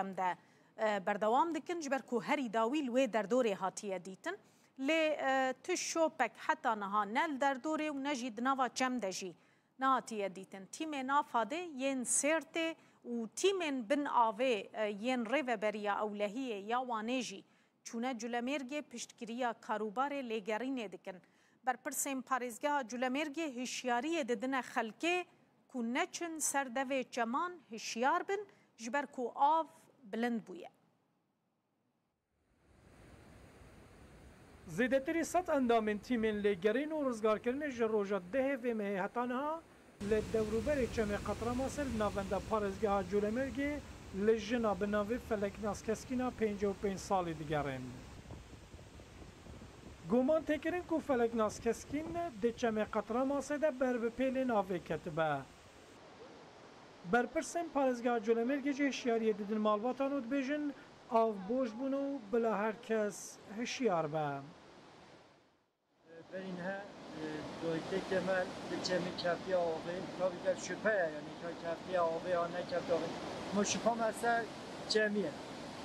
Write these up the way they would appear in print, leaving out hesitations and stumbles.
چم ده بردوام دکن جبر کو هری داویل و در دوره هاتیه دیتن لی تو شوپک حتی نها نل در دوره و نجید نوا چم دجی نهاتیه دیتن تیم نافاده ین سرته و تیم بن آوه ین ریو بریا اولهیه یا وانیجی چونه جلمرگه پشتگیریا کاروبار لگرینه دکن بر پرسیم پارێزگا جولەمێرگێ هشیاریە ددنە خەلکێ کو نەچن سەردەvê çeman hişyar bin ji ber ku av bilind bûye. Zêdetirî sed endamên tîmên lêgerîn û rizgarkirinê ji roja dehê vê mehê heta niha li dewrûberê Çemê Qetremasê li navenda parêzgeha Colemêrgê li jina bi navê Feleknas Keskîna 55 salî digerin. Guman têkirin ku Feleknas Keskîn di Çemê Qetremasê de ber bi pêlên avê ketibe. Berpirsên parêzgeha Colemêrgê jî hişyariyê didin malbatan û dibêjin av boş bûn û bila her kes hişyar be. Berînhe doytê Kemal di Çemê keftiya avê tabii gel şüphe yani keftiya avê ya nekeftiya avê. Ma şüphem ese Çemî ye.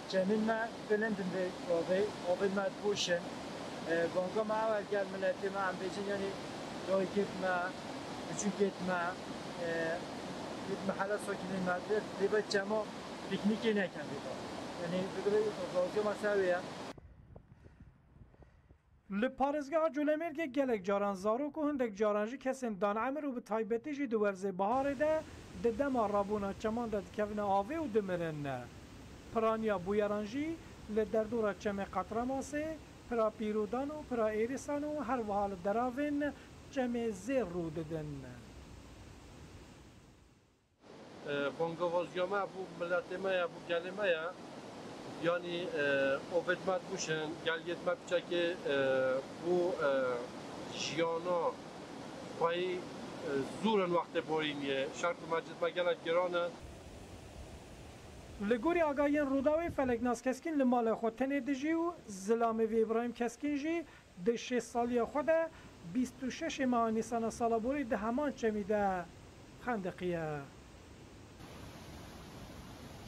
Çemîn me bilindin vê avê, avê me boşin. Banga me evel gel milletê me em bêjin yani doytêk me, küçükêt me, محل ساکنین مدرسه دیگه جمع پیکنیکی نکردید. یعنی بگویی راضی مسئله. لپارێزgeha Colemêrgê gelek caran zarok û hindek caran jî kesên danemir û bi taybetî jî di werzê biharê de di dema rabûna çeman de dikevine avê û dimirin. Piraniya bûyeran jî li derdora Çemê Qetremasê, pira pîrodan û pira êrîsan û her wiha li deravên Çemê zêr rû didin. بانگوازیامه بو ملتمه یا بو گلمه یا یعنی اوفتمت بوشن گلیت مپچه که بو جیانا پای زورن وقت بورینیه شرط مجلس مگلت گرانه لگوری آگاهین روداوی فلکناس کسکین لمال خود تنه دجی و زلامی وی ابراهیم کسکین جی ده 6 سالی خود 26 ماه نیسان سالا بوری ده همان چمیده خندقیه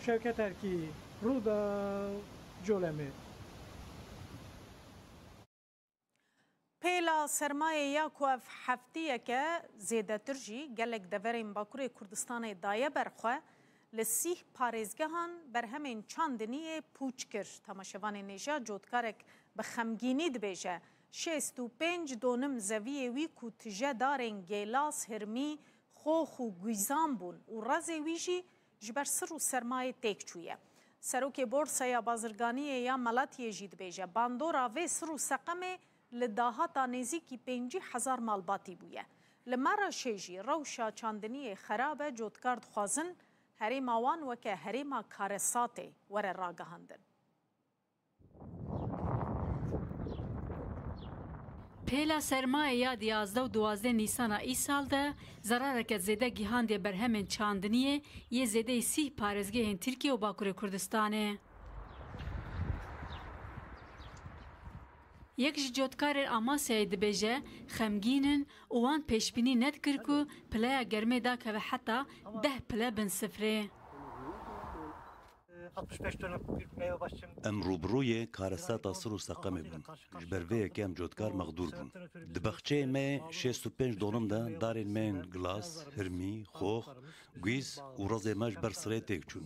شوکت ارکی رودا Colemêr. Pêla sermayê ya ku ev hefteyeke zêdetir jî gelek deverên Bakurê Kurdistanê daye berxwe li sîh parêzgehan berhemên çandiniyê pûç kir. Temaşevanê nêja cotkarek bi xemgînî dibêje 65 donim zeviyê wî ku tije darên Gêlas, Hirmî, Xox û Gûyzan bûn û rezê wî jî ji ber sir û sermayê têk çûye. Serokê Borsaya Bazirganiyê ya Malatiyê jî dibêje bandora vê sir û seqemê li dahata nêzîkî 50,000 malbatî bûye. Li mera şê jî rewşa çandiniyê xerab e cotkar dixwazin herêma wan weke herêma Karesatê were ragihandin. Pêla sermayê ya 11 û 12 Nîsana îsal de zarareke zêde gihandiye berhemên çandiniyê yê zêdeyê sîh parêzgehên Tirkiye û Bakurê Kurdistanê. Yek ji cotkarên Amasyayê dibêje xemgînin û wan pêşbînî nedikir ku pileya germê dakeve heta 10 pile bin sifrê. Em rûbirûyê karesata sir û seqemê bûn. Ji ber vê yekê em cotkar mexdûr bûn. Di bexçeyê me 65 donim de darên me yên Gilas, Hirmî, Xox, Gûyz û rezê me ji ber sirê têk çûn.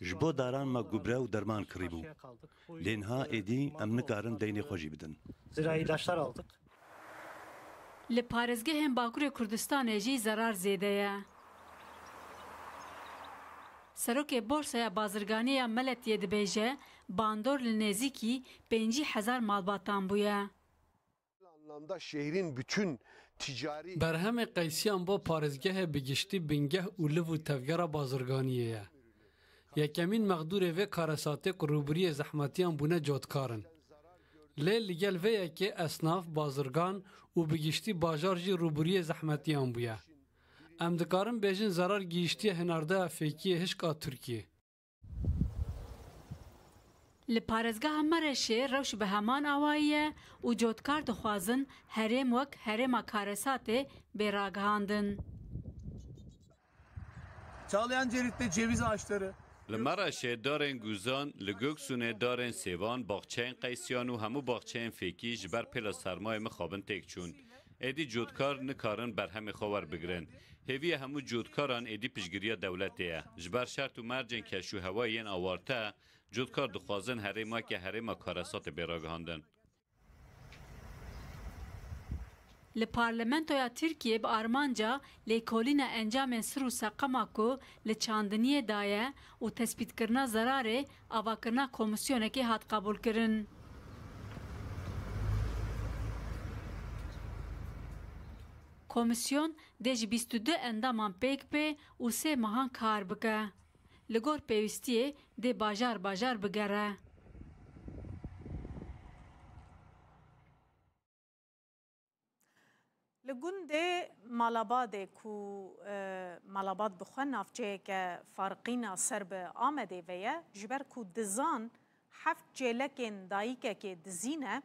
Ji bo daran me gubre û derman kirîbû. Lê niha êdî em nikarin deynê xwe jî bidin. Zira ilaçlar aldık. Li parêzgehên Bakurê Kurdistanê jî zarar zêde ye. Serokê Borsaya Bazirganî ya Meletiyê dibêje bandor li nêzîkî 50,000 malbatan bûye. Berhemê qeysiyan bo parêzgehê bigiştî bingeh û liv û tevgera Bazirganiyê ye. Yekemîn mexdûrê vê Karesatê ku rûbiriyê zehmetiyan bûne cotkarin. Lê li gel vê yekê esnaf, bazirgan û bigiştî bajar jî rûbiriyê zehmetiyan bûye. Em dikarin bêjin zarar gihîştiye hinardeya fêkiyê hişka Tirkiye. Li parêzgeha Mereşê rewş bi heman awayî ye û cotkar dixwazin herêm wek herêma Karesatê bêragihandin. Çağlayan Cerit'te ceviz ağaçları, لمراشه دارن گوزان لگوکسونه دارن سیوان باغچین قیسیان و همو باغچین فیکی جبر پلا سرمای مخابن تک چون ایدی جودکار نکارن بر هم خور بگرن هوی همو جودکاران ایدی پشگیری دولتیه جبر شرط و مرجن کشو هوایین آوارته جودکار دخوازن هریما که هریما کارسات بیراگهاندن لی پارلمنتویا ترکیه به آرمانجا لیکولین انجام سرو سقما کو لی چاندنیه دایه و تثبیت کرنا زراره آوا کرنا کمیسیونه که هات قبول کرن. کمیسیون دیج 22 اندامان پیک پی و 3 ماهان کار بکه. لگور پیوستیه دی باجار بگره. لگوند مالاباد کو مالاباد بخوا نافچه که فارقینا سرب آمده ویا جبر کو دزان هفت جلکن دایکه که دزینه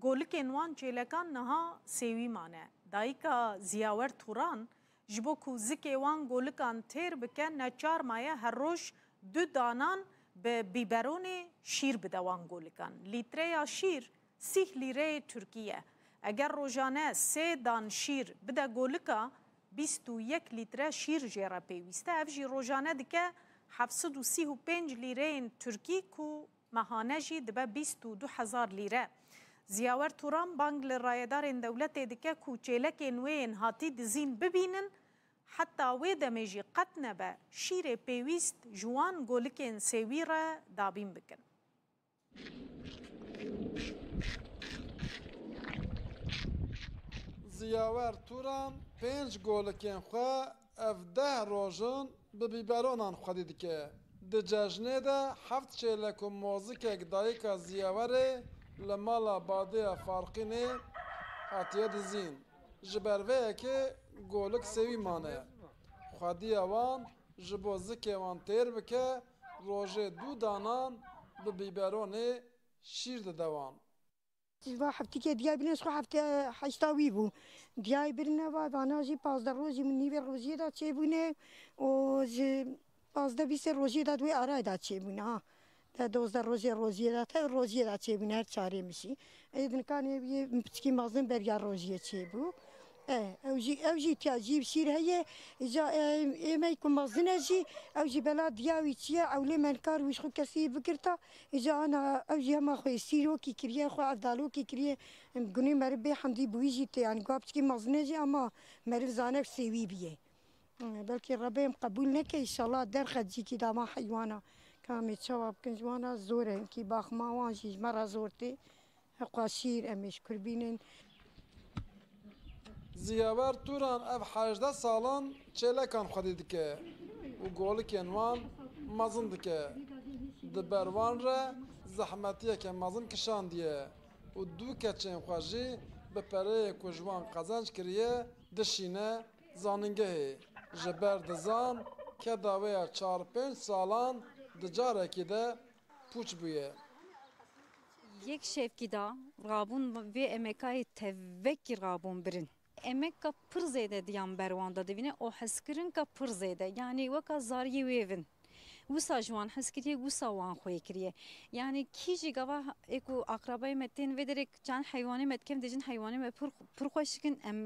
گولکن وان جلکان نها سیوی مانه دایکا زیاور توران جبو کو زکی وان گولکان تیر بکن نچار مایه هر روش 2 دانان به بیبرون شیر بدوان گولکان لیتره یا شیر 30 لیره ترکیه اگر روزانه 3 دان شیر بده گولکا 21 لیتر شیر جرا پیوسته افجی روزانه دیگه 735 لیره ترکی کو ماهانه جی دبه 22,000 لیره زیاور توران بانگ لرایدار دولت دیگه کو چیلک نوین هاتی دزین ببینن حتی وی دمیجی قطنه به شیر پیوست جوان گولکین سیوی را دابین بکن زیاور توران 5 گولکین خو اف 10 روزن به بیبرانان خودی دیگه ده ججنه ده 7 چیلک و موزیک دایکا زیاوره لمالا باده فارقینه هاتیه دزین جبروه که گولک سوی مانه خودی اوان جبو زکی وان تیر بکه روژه 2 دانان به بیبرانه شیر ده دوان هفته که دیگه بینه سخو هفته هشتاوی بو دیگه برنه و باناجی 15 روزی من نیوه روزی دا چه بونه و 15-20 روزی دا دوی آرای دا چه بونه ها 12 روزی دا تا روزی دا چه بونه هر چاره میشی ایدن کانی یه پچکی مغزن برگر روزی چه بو اوجی تاجیب شیر هیه اجا ایمی که مغزنه جی اوجی بلا دیاوی چیه اولی من کار ویش خو کسی بکرتا اجا انا اوجی هما خوی سیرو کی کریه خو عفدالو کی کریه گونی مرب به حمدی بویجی تی یعنی گاب چکی مغزنه جی اما مرب زانه سیوی بیه بلکه ربیم قبول نکه انشالله در خدجی کی داما حیوانا کامی چواب کنجوانا زوره کی باخ ماوان جیج مرا زورتی قاشیر امیش کربینن زیاور توران اف 18 سالان چیلکان خودی دیگه و گولکین وان مزن دیگه دبروان را زحمتیه که مزن کشان دیه و 2 کچین خوشی به پره کجوان قزنج کریه دشینه زاننگه جبر دزان که داوی 4-5 سالان دجاره که ده پوچ بویه یک شفکی دا رابون و امکای توکی رابون برن emek ka pır zede diyan berwanda devine o heskirin ka pır zede yani weka zariye wevin wisa jwan heskiriye wisa wan xoy kiriye yani kiji gava eko akrabay metin vederek can hayvani metkem dejin hayvani me pır xoşkin em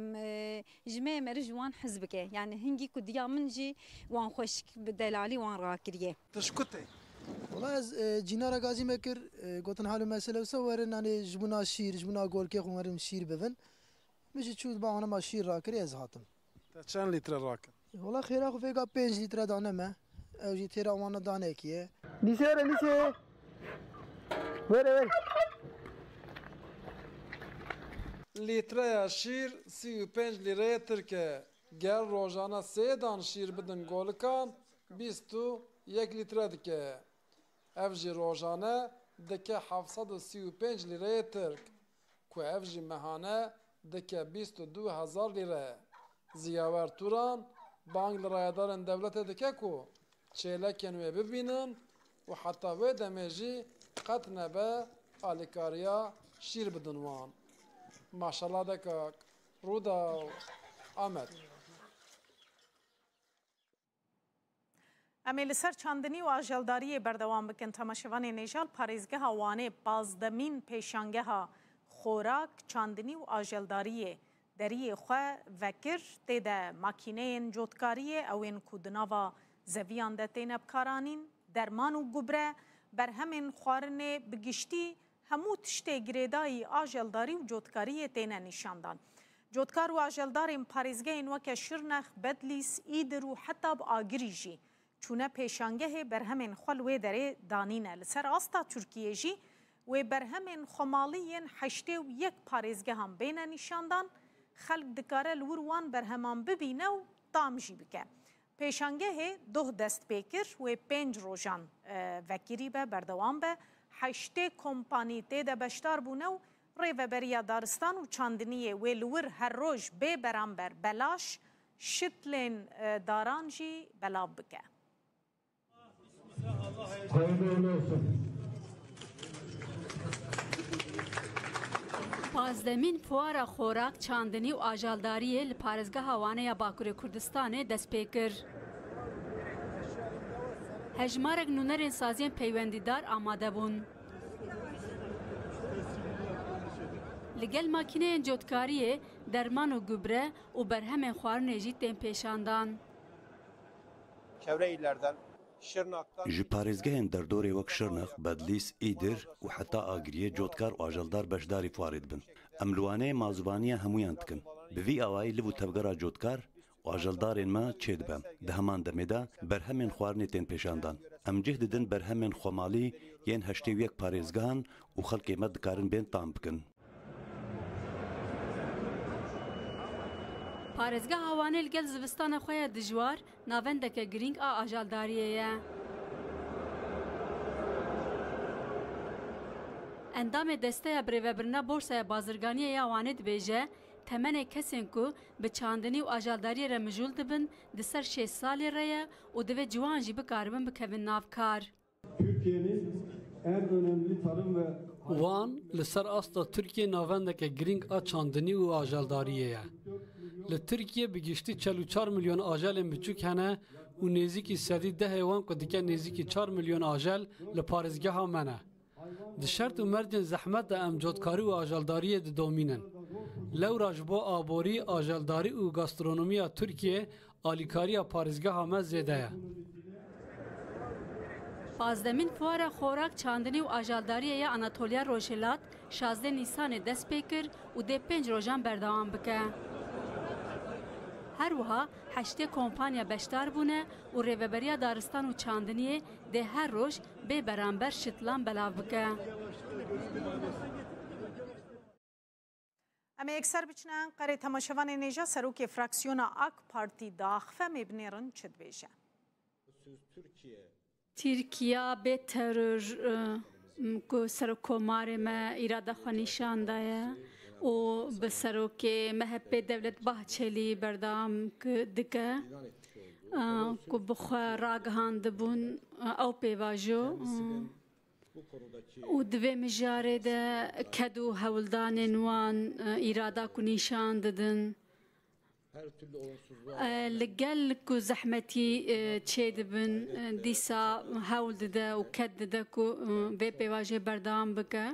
jme mer jwan hizbike yani hingi ku diyamin ji wan xoşk delali wan ra kiriye تشكتي والله از جنار غازی مکر گوتن حالو مسئله وسورن يعني جبنا شیر جبنا گول که خمرم شیر بفن مش تشوف بقى انا ماشي راكري از هاتم چند لیتر راکن والله خير اخو فيها 5 لیتر دانه ما او جي تيرا وانا دانه كيه ليسه وين لیتر شیر 35 لیره ترکه گر روزانه 3 دان شیر بدن گولکان 21 لیتر دکه اف جی روزانه دکه 735 لیره ترک کو اف جی مهانه دکه 22,000 لیره زیاور توران بانگ لرایدارن دولت دکه کو چیلکن و ببینن و حتی و دمیجی قط نبه آلیکاریا شیر بدنوان ماشالله دکه رودا آمد امی لسر چاندنی و آجلداری بردوام بکن تماشوان نیجال پاریزگه ها وانه بازدمین پیشانگه ها خوراک چاندنی و آجلداری دری خواه وکر تیده ماکینه جوتکاری او این کودناوا زویان ده تین بکارانین درمان و گبره بر همین خوارن بگشتی همو تشته گریدای آجلداری و جوتکاری تینه نشاندان. جوتکار و آجلدار پاریزگه این وکه شرنخ بدلیس ایدر و حتی با آگریجی چونه پیشانگه بر همین خلوه داره دانینه لسر آستا ترکیه جی و بر همین خمالیین حشته و یک پاریزگه هم بین نشاندان خلق دکاره الوروان بر همان ببینه و تامجی بکه. پیشانگه ده دست بیکر و 5 روزان وکیری به بردوام به 8 کمپانی تیده بشتار بونه و ریوبریا دارستان و چاندنیه و لور هر روز به برانبر بلاش شتلین دارانجی بلاو بکه. پازدمین فوارا خوراک چاندنی و آجالداری لپارزگاه هوانه یا باکور کردستان دست پیکر. هجمارک نونرین سازین پیوندیدار آماده بون. لگل ماکینه جوتکاری درمان و گبره و برهم خوارن جی تیم پیشاندان. ji parêzgehên derdorê wek Şirnex, Bedlîs, Îdir û heta Agiriyê cotkar û ajaldar beşdarî fuarê dibin. Em li Wanê mazibaniya hemûyan dikin. Bi vî awayî liv û tevgera cotkar û ajaldarên me çê dibe. Di heman demê de berhemên xwarinê tên pêşandan. Em cih didin berhemên xwemalî yên heştê û yek parêzgehan û xelkê me dikarin bên tam bikin. پارێزگا هەوانێ لەگەڵ زستانە خۆیان دژوار ناوەندێکە گرنگ ئا ئاژالداریەیە. ئەندامێ دەستەیە برێڤەبرنا بۆرسایە بازرگانیە یا وانێ دبێژە تەمەنێ کەسێن ku bi çandinî û ajaldariyê re mijûl dibin di ser 6 salê re ye û divê ciwan jî bikaribin bikevin navkar. Wan li ser asta Tirkiye navendeke giring a çandinî û ajaldariyê ye. Li Tirkiye bi giştî 44 milyon ajelên biçûk hene û nêzîkî sedî dehê wan ku dike nêzîkî 4 milyon ajel li parêzgeha me ne. Di şert û merdên zehmet de em cotkarî û ajaldariyê didomînin. Lewra ji bo aborî, ajaldarî û gastronomiya Tirkiye alîkariya parêzgeha me zêde ye. Pazdemîn fuara xorak çandinî û ajaldariyê ya Anatoliya Rojhilat 16 Nîsanê dest pê kir û dê 5 rojan berdewam bike. Her wiha heştê kompanya beşdar bûne û rêveberiya daristan û çandiniyê dê her roj bê beramber şitlan belav bike. Em ekser biçinan qerê temaşevanê nêja serokê fraksiyona AK Partî daxfemê binêrin çi dibêje? Tirkiya bê teror ku serokkomarê me îrada xwe nîşan daye û bi serokê MHP Devlet Bahçelî berdewam dike ku bi xwe ragihandibûn ew pêvajo û divê mijarê de ked û hewildanên wan îrada ku nîşan didin. Li gel ku zehmetî çê dibin dîsa hewl dide û ked dide ku vê pêvajê berdewam bike.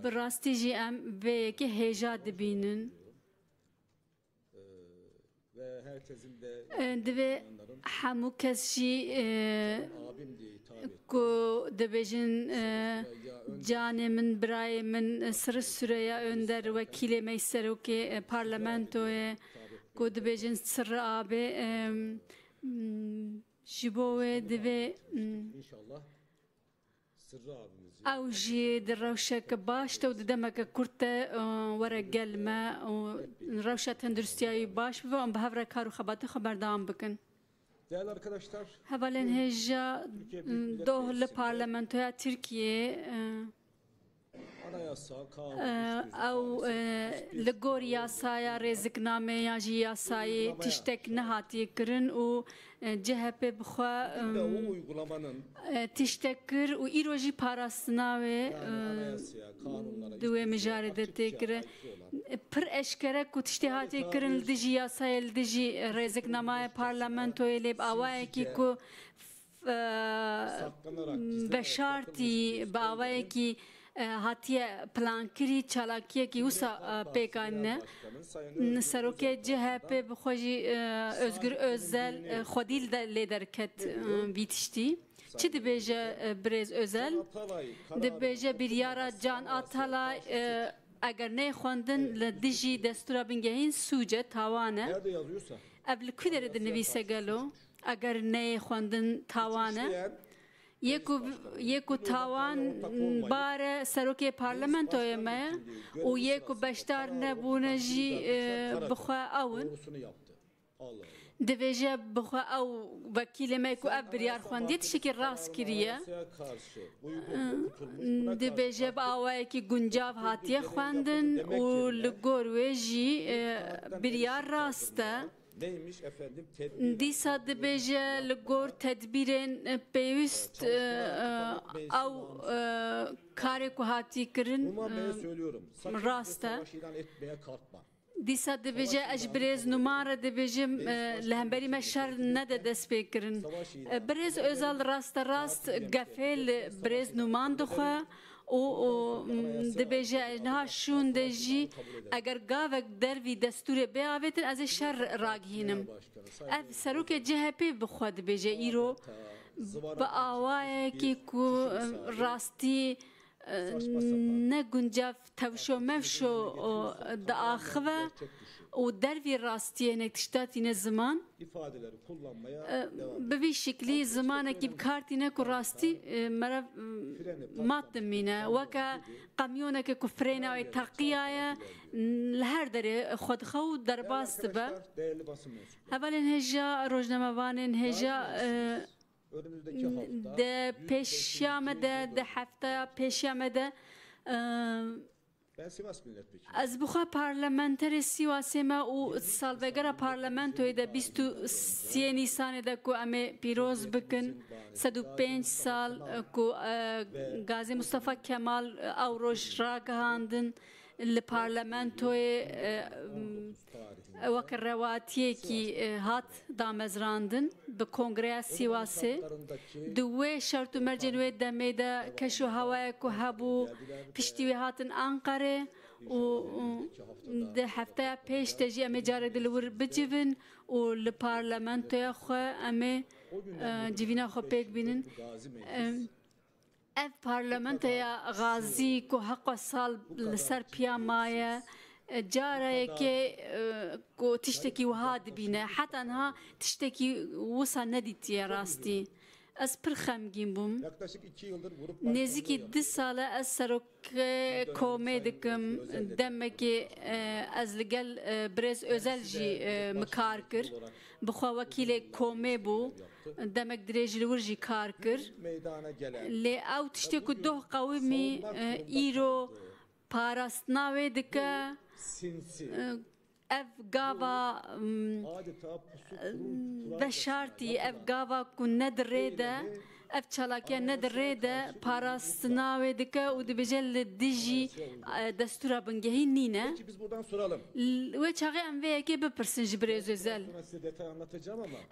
Bi rastî jî em vê yekê hêja dibînin. Divê hemû kes jî ku dibêjin canê min birayê min Sırrı Süreyya Önder wekîlê me serokê parlamentoyê ku dibêjin Sırrı abê ji bo wê divê ew jî di rewşeke baş te û di demeke kurt te were gel me û rewşa tenduristiyayî baş bibe û bi hev re kar û xebatî xwe berdewam bikin. Değerli arkadaşlar, hevalên hêja doh li parlamentoya Tirkiyeyê ew li gor yasaya rêziknameya jî yasayê tiştek nehatiye kirin û CHP bi xwe tiştek kir û îro jî parastina wê di wê mijarê de tê kire. پر اشکره کو تشتیهاتی کرن لدیجی یاسای لدیجی رزقنامه پارلمانتوی لیب آوای کی کو بشارتی با آوای کی هاتیه پلانکری چالاکیه کی وسا پیکانه سروکه CHP بخوجی özgür özel خودیل لیدرکت بیتشتی چی دبیجه برز özel دبیجه بیریارا جان آتالای اگر نه خواندن لدیجی دستورا بنگهین سوجه تاوانه ابل کدر دنویسه گلو اگر نه خواندن تاوانه یکو تاوان بار سروکی پارلمانتوی ما و یکو بشتار نبونه جی بخوا اون دبیجه بخوا او وکیل ما کو اب بریار خواندید شکل راست کریه دبیجه با آوای کی گنجاو هاتیه خواندن و لگوروی جی بریار راسته Neymiş efendim? دیسا دبیجه لگور تدبیرین پیوست او کاری کو هاتی کرن راسته دیسا دبیجه اجبرز نماره دبیجه لهمبری مشر نده دست بکرن برز ازال راست گفل برز نمان دخواه و دبیجه نه شون دجی اگر گاوک دروی دستور بیاویتن از شر راگهینم اف سروک CHP بخواد دبیجه ایرو با آوای کی کو راستی نه گنجاف توشو مفشو داخوه و دروی راستیه نکتشتاتی نه زمان به وی شکلی زمانه کی بکارتی نه کو راستی مرا مات مینه وکا قمیونه که کفرینه و تقیه لهر داره خود خو در باست به اولین هجا روزنامه‌وانین هجا ده پیشیامده ده هفته پیشیامده از بخوا پارلمانتر سیاسی ما و سالوگر پارلمانتوی ده 23 نیسان ده کو امی پیروز بکن 105 سال کو غازی مصطفی کمال او روش را گهاندن لپارلمانتوی وکر رواتیه کی هات دامزراندن به کنگره سیاسی دوی شرط و مرجنوی دمه ده کشو هوای که هبو پشتیوی هاتن انقره و ده هفته پیش تجی امی جاره دلور بجیون و لپارلمانتوی خواه امی جیوینا خواه پیک بینن اف پارلمانتوی غازی که حق سال لسر پیامایه جاره که کو تشتکی وهاد بینه حتی انها تشتکی وسا ندیتیه راستی از پر خمگین بوم نزدیکی 2 ساله از سرک کومه دکم دمکی از لگل برز özel جی مکار کر بخوا وکیل کومه بو دمک دریج لور جی کار کر لی او تشتکو دوه قومی ایرو پاراستناوی دکه ev gava veşartî ev gava ku nedirêde ev çalakiya nedirêde parastinavê dike û dibêje li dijî destûra bingehî nîne wê çaxê em vê yekê bipirsin ji birêz özel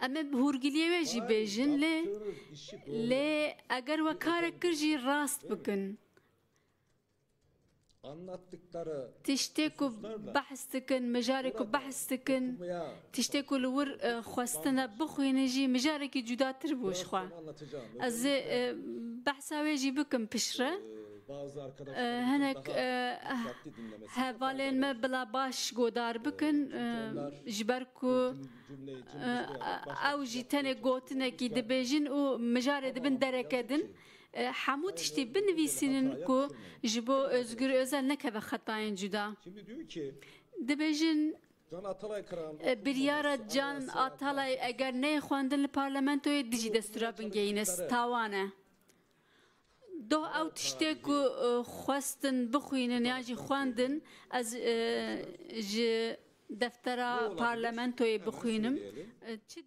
em ê hûrgiliyê wê jî bêjin lê eger we karek kir jî rast bikin تشتكو بحثتكن مجاركو بحثتكن تشتكو لور خواستنا بخوينجي مجاركي جدا تربوش خوا از بحثا ويجي بكم بشرة هناك هفالين ما بلا باش قدار بكن جبركو او جي تاني قوتنا كي دبيجن و مجاري دبن دركدن همو تشتی بنویسین کو جبو özgür özel nekeve xatayın juda. Dibêjin biryara Can Atalay eger ne xwendin li parlamentoyê dijî destûra bingehîne tawane. Doh ew tiştê ku xwestin bixwînin ya jî xwendin ez ji deftera parlamentoyê bixwînim. Çi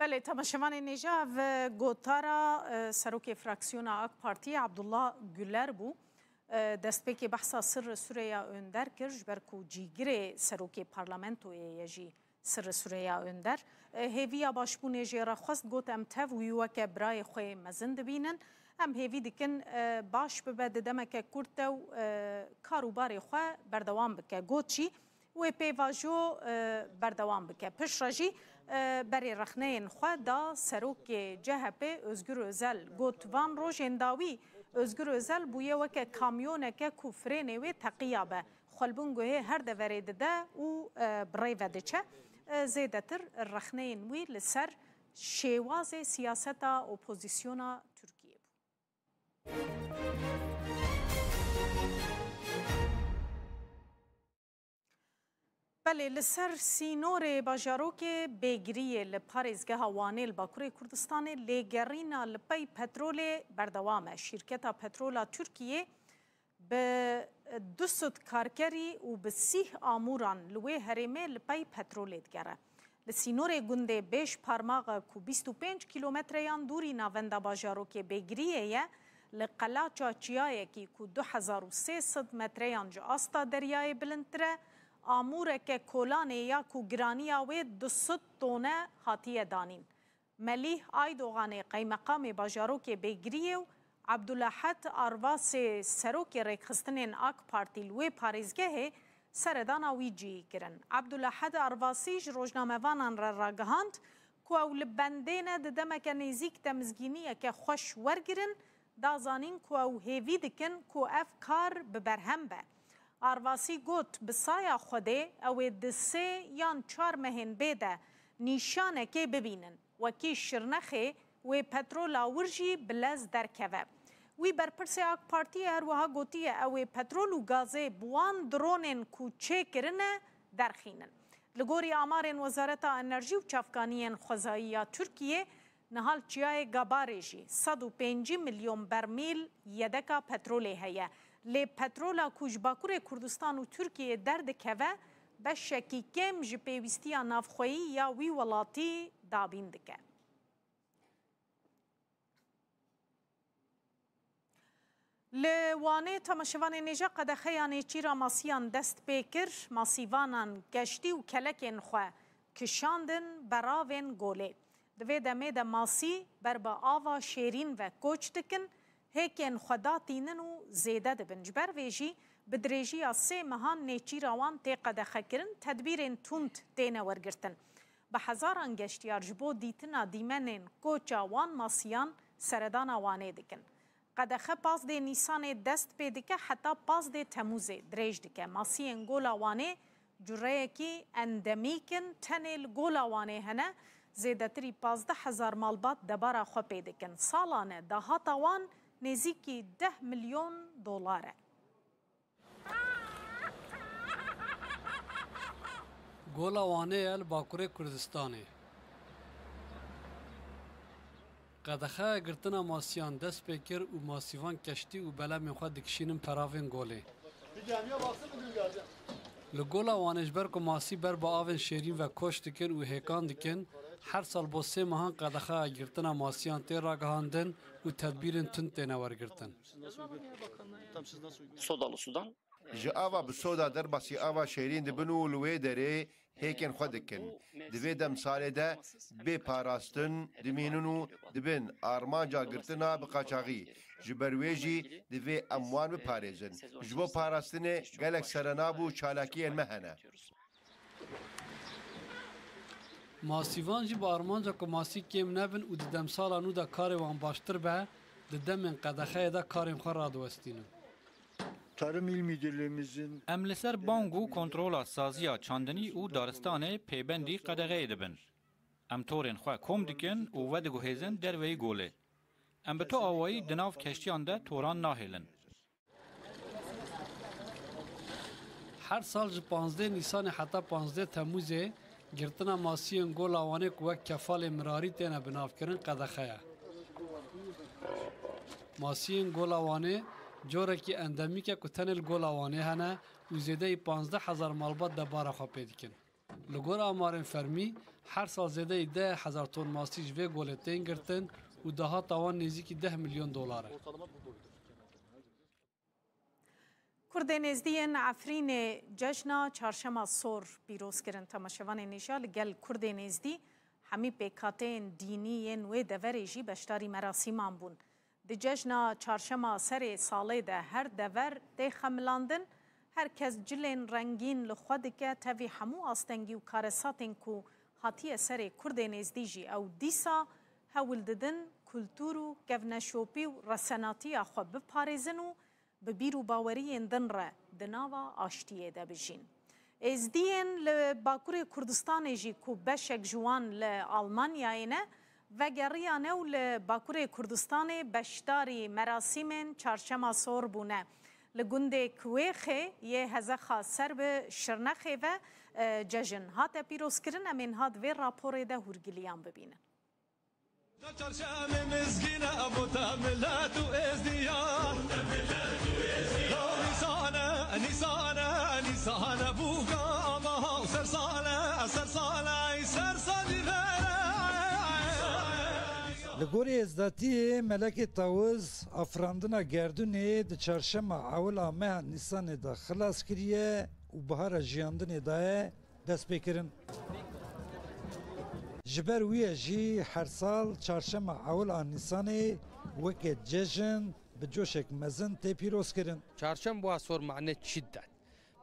بله تماشاوان نیجا و گوتارا سروک فراکسیون آک پارتی عبدالله گلر بو دستپیک بحثا سر سوریه اندر کرج برکو جیگر سروک پارلمنتو یجی سر سوریه اندر هیویا باشبون جیرا خواست گوت ام تف ویوک برای خوی مزند بینن ام هیوی دکن باش ببد دمک کرتو کاروبار خواه بردوام بکه گوت چی و پیواجو بردوام بکه پش راجی بری رخنه خواه دا سروک جهپ özgür özel گوتوان روژن داوی özgür özel بویه وکه کامیونه که کفرینه و تقیابه خلبونگوه هر دورید ده و برای وده چه زیده تر رخنه وی لسر شیواز سیاست اپوزیسیون ترکیه بله لسر سینور باجاروک بگریه لپارزگه وانیل باکوری کردستان لگرینا لپی پترول بردوامه شرکت پترول ترکیه به 200 کارکری و به 30 آموران لوی هرمه لپی پترول دگره لسینور گنده بیش پارماغ کو 25 کیلومتریان دوری ناونده باجاروک بگریه لقلا چاچیای کی کو 2300 متریان جا آستا دریای بلندتره آموره که کولانه یا کو گرانیا و 200 تونه هاتیه دانین. ملیح آیدوغانه قیمقام باجاروک بگریه و عبدالحد آرواس سروک ریخستنین آک پارتی لوی پاریزگه سردانا ویجی گرن. عبدالحد آرواسیج روزنامه وانان را راگهاند که اول بندین دمک نزیک تمزگینیه که خوش ورگرن دازانین که او هیوی دکن که اف کار ببرهم به. آرواسی گوت بسایا خوده او دسه یان 4 مهن بیده نیشانه که ببینن وکی شرنخه و پترول ورژی بلز درکوه. وی برپرس آک پارتی هروها گوتیه او پترول و گازه بوان درونن کوچه کرنه درخینن. لگوری آمارن وزارت انرژی و چافکانین خوزایی ترکیه نهال چیای گابارجی 105 میلیون برمیل یدکا پترول هیا. لی پترولا کوچباکور کردستان و ترکیه درد کوه به شکی کم جپیوستی نافخویی یا وی ولاتی دابین دکه. لوانه تماشوان نیجا قدخیان چیرا ماسیان دست پیکر ماسیوانان گشتی و کلکین خواه کشاندن براوین گوله. دوی دمه ده ماسی بر با آوا شیرین و کوچ دکن هیکن خداتینن و زیده دبن جبر ویجی بدریجی 3 مهان نیچی روان تی قدخه کرن تدبیرین توند تینه ورگرتن. به هزاران گشتیار جبو دیتنا دیمنین کوچا وان ماسیان سردان وانه دکن. قدخه پاس دی نیسان دست پیدکه حتی پاس دی تموزه دریج دکه. ماسیین گولا وانه جره کی اندمیکن تنیل گولا وانه هنه زیده تری 15,000 مالبات دبارا خو پیدکن. سالانه دهاتا وان نزیکی 10 میلیون دلاره. گولا وانه ال باکوره کردستانه قدخه گرتنا ماسیان دست پیکر و ماسیوان کشتی و بلم خود دکشینم پراوین گوله لگولا وانجبر کو ماسی بر با آوین شیرین و کوش دکن و هیکان دکن هر سال با 3 ماهان قدخه گرتنا ماسیان تی را گهاندن و تدبیرن تند تینه ورگرتن سودالو سودان جا آوا بسودا در باسی آوا شیرین دبنو لوی داره هیکن خود دکن دوی دم ساله ده بی پاراستن دمینونو دبن آرمانجا گرتنا بقاچاقی جبرویجی دوی اموان بپارێزن ji bo parastinê gelek serenab û çalakiyên me hene. Masîvan jî bi armanca ku masî kêm nebin û di demsala nû de karê wan baştir be di demên qedexeyê de karên xwe radiwestînin. Tarım İl Müdürlüğümüzün em li ser bang û kontrola saziya çandinî û daristanê pêbendî qedexeyê dibin. Em torên xwe kom dikin û vediguhêzin derveyî golê. Em bi to awayî di nav keştiyan de toran nahêlin. Her sal ji 15 Nîsanê heta 15 Temmûzê girtina masiyên gola Wanê ku wek kefalê mirarî têne binavkirin qedexeye. Masiyên gola Wanê corekî endemîk e ku tenê li gola Wanê hene û zêdeyî 15,000 malbat debara xwe pê dikin. لگور آمارن فرمی هر سال زیده 10,000 تن ماسی جوی گولتین گرتن و دهها تاوان نزدیک 10 میلیون دلاره. کردین ازدین عفرین جشنا چهارشنبه سور پیروز کردن تماشاوان نشال گل کردین ازدی همی پیکاتین دینی نوی دوریجی بشتاری مراسمان بون. دی جشنا چهارشنبه سر ساله ده هر دور دی خملاندن هر کس جلین رنگین لخود که تاوی همو آستنگی و کارساتین کو هاتیه سر کردین ازدی جی او دیسا هول ددن کلتور و گونشوپی و رساناتی خو بپارێزن و ببیر و باورiyên din re di nava aştiyê de bijîn. Êzdiyên li Bakurê Kurdistanê jî ku beşek ji wan li Almanyayê ne vegeriya new li Bakurê Kurdistanê beşdarî merasîmên çarşema sor bûne. Li gundê Kuwêxê yê hezexa ser bi Şirnexê ve cejin hate pîrozkirin em ên hat vê raporê de hûrgiliyan bibînin. لگوری ازداتی ملک تاوز افراندنا گردونه د چهارشنبه اول ماه نیسان دا خلاص کریه و بهار جیاندن دا دست بکرن. جبر ویه جی هر سال چهارشنبه اول نیسان وقت جشن بجوشک مزن تی پیروز کرن. چهارشنبه سور معنی چی داد؟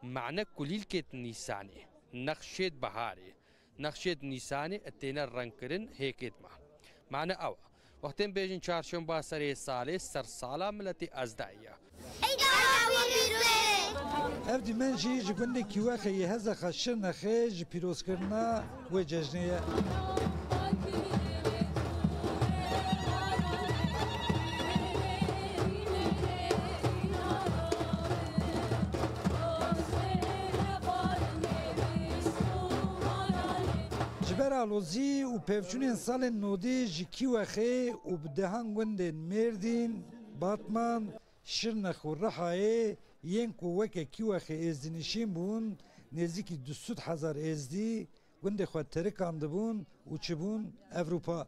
معنی کلیل کت نیسانه، نقشید بهاره، نقشید نیسانه اتینا رنگ کرن هیکت ما. معنی آوا وقتیم بیشتر چهارشنبه سری ساله سر سالا ملتی ازدایا. اف دی من جی جگونی کیوه خیلی هزار خشن نخیج پیروز کرنا و جشنیه. برالوزی و پیوچون سال نودی جکی و خی و بدهان گندن مردین باتمان شرنخ و رحایه ین کوک کی و خی ازدنشین بون نزدیکی 200,000 ازدی گند خود ترکاند بون و چبون اوروپا.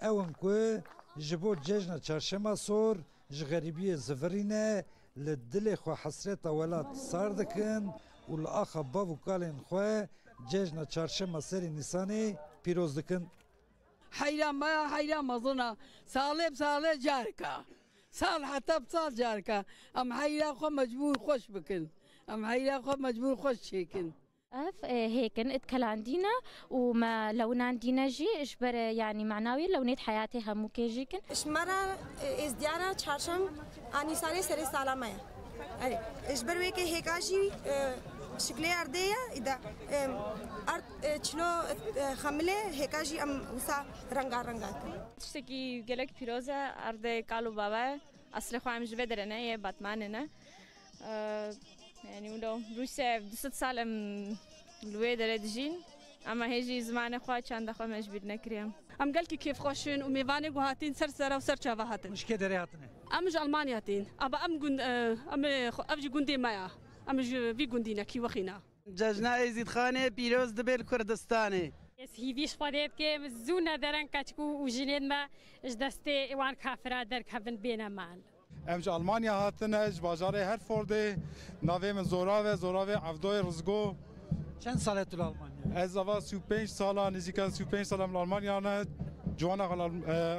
اون کو جبو جشن چهارشنبه سور جغریبی زفرینه لدل خو حسرت ولات ساردکن و الاخ بابو کالن خو جشن چهارشنبه سری نیسانی پیروز دکن. حیران مزنا سالب ساله جارکا سال حتی بسال جارکا ام حیران خو مجبور خوش بکن ام حیران خو مجبور خوش شکن. هيكن اتكلاندينا وما لونان دينا جي اشبر يعني معنوي لونيت حياتي همو كيجيكن اشمرا ازديانا چهارشنبه انيساني سري سالامه اشبر ويكي هيكاجي شكلي أردية إذا أرد شلو خملة هيكاجي أم وسا رنگا تشتكي جلك بيروزة أرد كالو بابا أصل خوام جبه درنا يه باتماننا يعني ولو روسيا 200 سال أم لوي دردجين أما هيجي زمان خواه چند خواه مجبور نكريم أم قال كيف خوشين وميفاني وهاتين سر وسر هاتين مش كده هاتين أم مش ألمانيا هاتين أبا أم جند أم أفجي جندي مايا أم في جندينا كي وخينا جشنا ازید خانه پیروز دبل کردستانه هیویش خودت که زونه درن کچکو و جنید ما دسته وان کافرات در کفن بین مال. امج آلمانیا هاتن اج بازار هرفورد ناوی من زوراوه عفدوی رزگو. چند ساله تو آلمانیا؟ از اول 35 ساله نزدیک 35 ساله من آلمانیا نه جوانا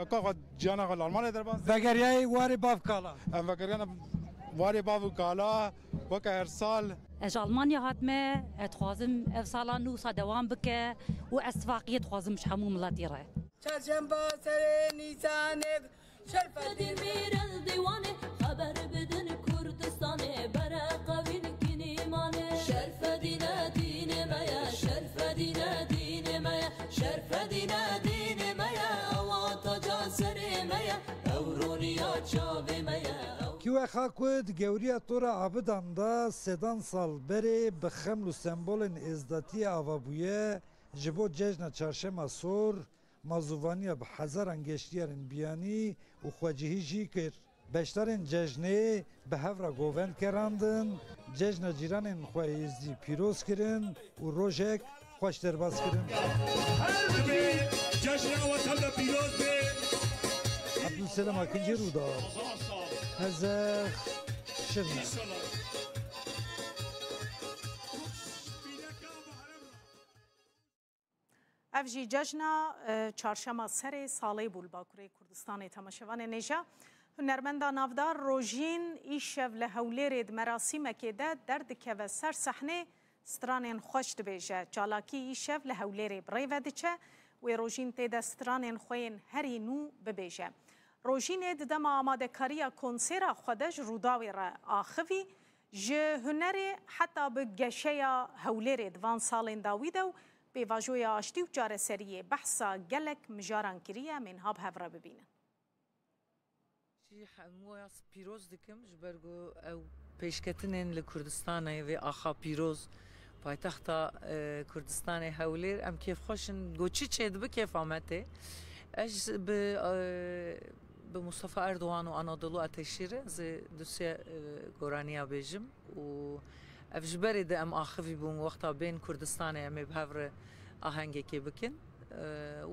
قال جانا قال آلمانیا در باز. وگریای واری باف کالا. وگریانا واری باف کالا وک هر سال. اج آلمانیا هاتمه اتخوازم افصالا نوسا دوام بکه و استفاقیه تخوازم شحمو ملاتيره. چهارشنبه سر نیسان شرف دمير الديوان خبر بدن كردستان برا قوين كنيمان شرف دينا دين مايا شرف دينا دين مايا شرف دينا دين مايا اواتجا سر مايا اورونيا چاوي مايا کیو خاکود گوریا تورا عبدان دا سدان سال بری بخمل و سمبولن ازداتی آوابویه جبو جشن چهارشنبه سور مازوانی به هزار انگشتیارن بیانی و خواجهی جی کرد. بیشترین جشنه به هفره گوون کراندن جشن جیرانên xwe êzî pîroz kirin û rojek xweş derbas kirin. Abdülselam Akıncı Ruda. Hezer Şirne. ev jî cejna çarşema serê salê bû li Bakurê Kurdistanê temaşevanê nêja hunermenda navdar rojîn îşev li Hewlêrê di merasîmekê de derdikeve ser sehnê stranên xweş dibêje. Çalakî îşev li Hewlêrê bi rê ve diçe wê rojîn tê de stranên xwe yên herî nû bibêje. Rojînê di dema amadekariya konsêra xwe de ji Rûdawê re axivî ji hunerê heta bi geşeya Hewlêrê di van salên dawî de û pêvajoya aştî û çareseriyê behsa gelek mijaran kiriye em ên hab hev re bibînin. Hemû pîroz dikim ji ber ku ew pêşketinên li Kurdistanê vê axa pîroz paytexta Kurdistanê Hewlêr em kêfxweşin goçî çê dibe kêfa me tê. Ez bi Mustafa Erdoğan û Anadolu Ateşîrê zê dosye goraniya bêjim û ev ji berê de em axivî bûn wexta bên Kurdistanê em ê bi hev re ahengekê bikin.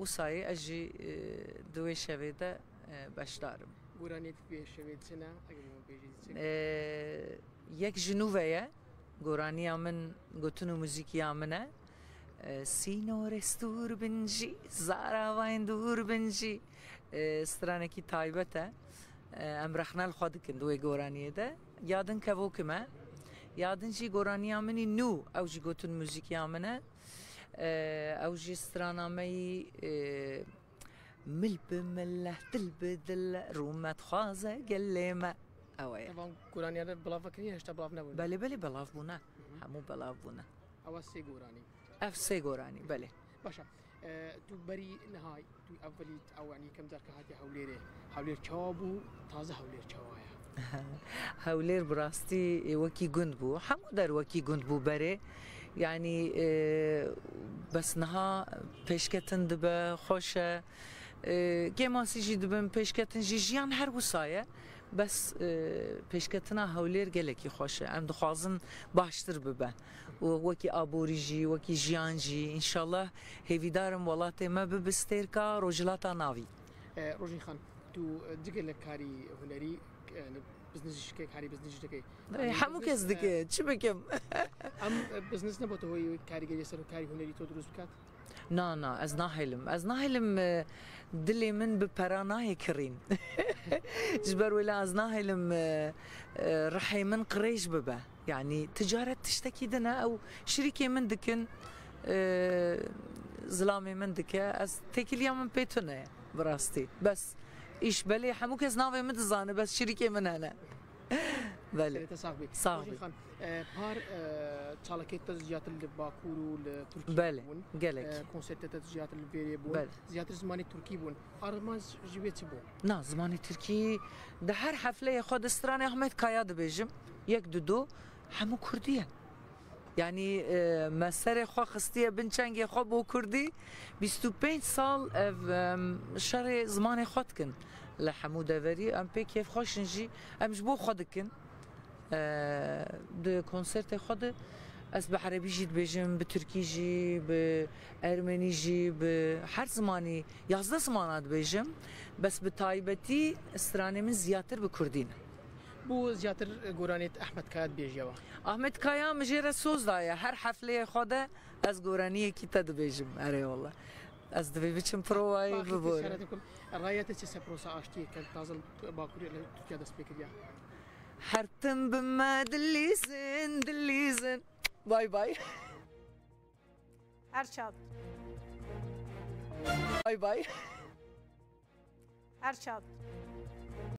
Wîsayê ez jî di wê şevê de beşdarim. Yek ji nû ve ye goraniya min gotin û muzîkiya min e sînorê stûr bin jî zaravayên dûr bin jî stranekî taybet e em rexnel xwe dikin di wê goraniyê de yadin kevokî me yadin jî goraniya min î nû ew jî gotin muzîkiya min e ew jî strana me yî mil bi mille dil bi dil rûmet xwaze gelê me ew ye. Goraniya de belav vekirî hêşta belav nebûne. Belê belê belav bûne hemû belav bûne. Ew sê goranî. Ev sê goranî belê. Başa tu berî nihayî tu evvelî ew yanî kem car hatiye Hewlêrê. Hewlêr çawa bû taze Hewlêr çawa ye. Hewlêr bi rastî wekî gund bû hemû derwekî gund bû berê yanî bes niha pêşketin dibe xweş e Gemasî jî dibin pêşketin jî jiyan her wisa ye bes pêşketina Hewlêr gelekî xweş e em dixwazin baştir bibe û wekî aborî jî wekî jiyan jî înşallah hêvîdarim welatê me bibe stêrka rojhilata navî. Rojîn xan tu digelek karî hunerî biznêsî şikê karî biznêsî dikê. Hemû kes dike çi bikim? Em biznês nebû tu hoyê karîgerî ser û karî hunerî to durust bikat? Na ez nahêlim ez nahêlim dilê min bi pera nayê kirîn ji ber wê ez nahêlim rihê min qirêj bibe yanî ticaret tiştekî din e ew şirîkê min dikin zilamê min dike ez têkiliya min pê tune ye bi rastî bes îş belê hemû kes navê min dizane bes şirîkê min hene. Belê sağ bî. Par çalakê te ziyatir li Bakur û li Tirkiye belê gelek konsertê te ziyatir li Bêrê bûn ziyatir zimanê Tirkî bûn armanc ji wê çi bû? Na zimanê Tirkî di her hefleyê xwe di stranê Ahmet Kaya dibêjim yek du do hemû Kurdî ye yanî me serê xwe xistiye bin çengê xwe bo Kurdî 25 sal ev şerê zimanê xwe dikin li hemû deverî em pê kêfxweşin jî em ji bo xwe dikin di konsertê xwe de ez bi herebî jî dibêjim bi Tirkî jî bi Ermenî jî bi her zimanî 11 zimana dibêjim bes bi taybetî stranê min ziyatir bi Kurdî ne. Bu ziyatir goranê Ahmet Kaya dibêjiye. Ahmet Kaya min jê re soz daye her hefleyê xwe de ez goraniyekî te dibêjim erê wallah. Ez divê biçim provayê bibore. Rayete çi seprosa aştî kel taze Bakurê li Tirkiye dest pê kiriye. Her tim bi me dilîzin dilîzin. Bay bay. Erçal. Bay bay. Erçal.